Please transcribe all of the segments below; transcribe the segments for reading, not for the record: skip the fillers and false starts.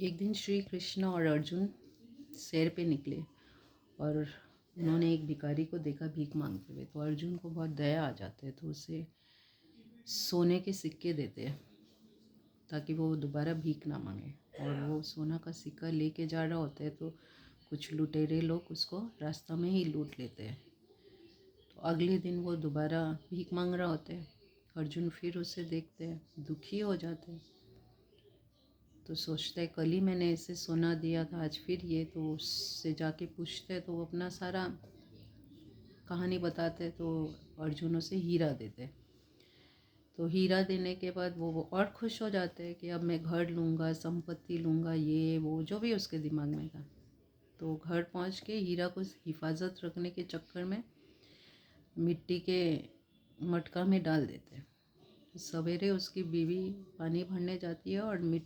एक दिन श्री कृष्ण और अर्जुन सैर पे निकले और उन्होंने एक भिखारी को देखा भीख मांगते हुए। तो अर्जुन को बहुत दया आ जाते है, तो उसे सोने के सिक्के देते हैं ताकि वो दोबारा भीख ना मांगे। और वो सोना का सिक्का लेके जा रहा होता है तो कुछ लुटेरे लोग उसको रास्ता में ही लूट लेते हैं। तो अगले दिन वो दोबारा भीख मांग रहा होता है। अर्जुन फिर उसे देखते हैं, दुखी हो जाते हैं। तो सोचते हैं कल ही मैंने इसे सोना दिया था, आज फिर ये। तो उससे जाके पूछते हैं तो वो अपना सारा कहानी बताते हैं। तो अर्जुन उसे हीरा देते हैं। तो हीरा देने के बाद वो और खुश हो जाते हैं कि अब मैं घर लूँगा, संपत्ति लूँगा, ये वो जो भी उसके दिमाग में था। तो घर पहुँच के हीरा को हिफाजत रखने के चक्कर में मिट्टी के मटका में डाल देते हैं। सवेरे उसकी बीवी पानी भरने जाती है और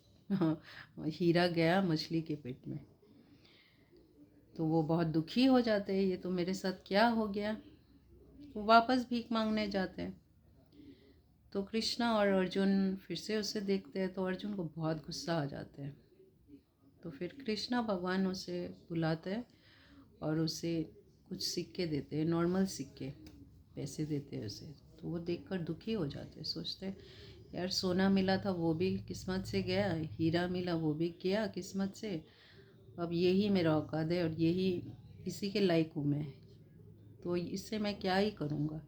हीरा गया मछली के पेट में। तो वो बहुत दुखी हो जाते हैं, ये तो मेरे साथ क्या हो गया। वो वापस भीख मांगने जाते हैं। तो कृष्णा और अर्जुन फिर से उसे देखते हैं तो अर्जुन को बहुत गुस्सा आ जाता है। तो फिर कृष्णा भगवान उसे बुलाते हैं और उसे कुछ सिक्के देते हैं, नॉर्मल सिक्के पैसे देते हैं उसे। तो वो देखकर दुखी हो जाते हैं, सोचते हैं यार सोना मिला था वो भी किस्मत से गया, हीरा मिला वो भी गया किस्मत से, अब यही मेरा औकात है और यही इसी के लायक हूँ मैं, तो इससे मैं क्या ही करूँगा,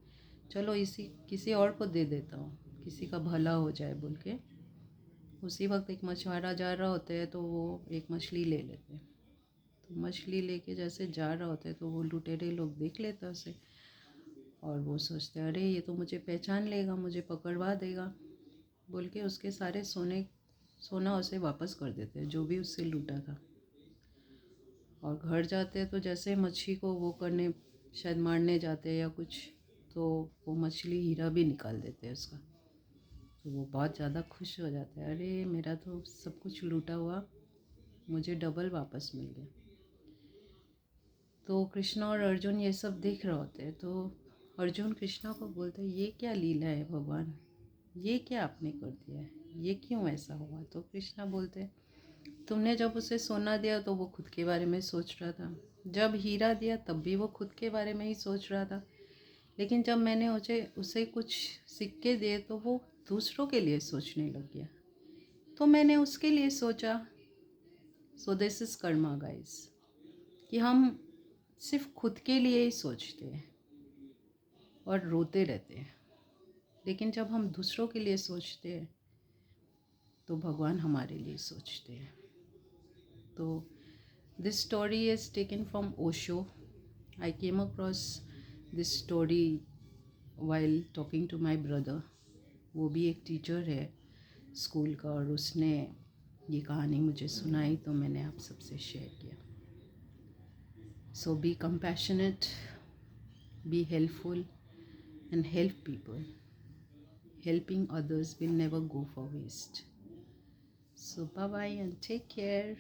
चलो इसी किसी और को दे देता हूँ, किसी का भला हो जाए बोल के। उसी वक्त एक मछुआरा जा रहा होता है तो वो एक मछली ले लेते हैं। तो मछली लेके जैसे जा रहा होता है तो वो लुटेरे लोग देख लेते हैं उसे और वो सोचते हैं अरे ये तो मुझे पहचान लेगा, मुझे पकड़वा देगा बोल के उसके सारे सोना उसे वापस कर देते हैं जो भी उससे लूटा था। और घर जाते हैं तो जैसे मच्छी को वो करने शायद मारने जाते हैं या कुछ, तो वो मछली हीरा भी निकाल देते हैं उसका। तो वो बहुत ज़्यादा खुश हो जाता है, अरे मेरा तो सब कुछ लूटा हुआ मुझे डबल वापस मिल गया। तो कृष्णा और अर्जुन ये सब देख रहे होते हैं। तो अर्जुन कृष्णा को बोलते हैं ये क्या लीला है भगवान, ये क्या आपने कर दिया है, ये क्यों ऐसा हुआ। तो कृष्णा बोलते हैं तुमने जब उसे सोना दिया तो वो खुद के बारे में सोच रहा था, जब हीरा दिया तब भी वो खुद के बारे में ही सोच रहा था, लेकिन जब मैंने उसे कुछ सिक्के दिए तो वो दूसरों के लिए सोचने लग गया, तो मैंने उसके लिए सोचा। So this is Karma guys, कि हम सिर्फ खुद के लिए ही सोचते हैं और रोते रहते हैं, लेकिन जब हम दूसरों के लिए सोचते हैं तो भगवान हमारे लिए सोचते हैं। तो this story is taken from Osho. I came across this story while talking to my brother. वो भी एक टीचर है स्कूल का और उसने ये कहानी मुझे सुनाई तो मैंने आप सबसे शेयर किया। So be compassionate, be helpful and help people. Helping others will never go for waste. So bye bye and take care.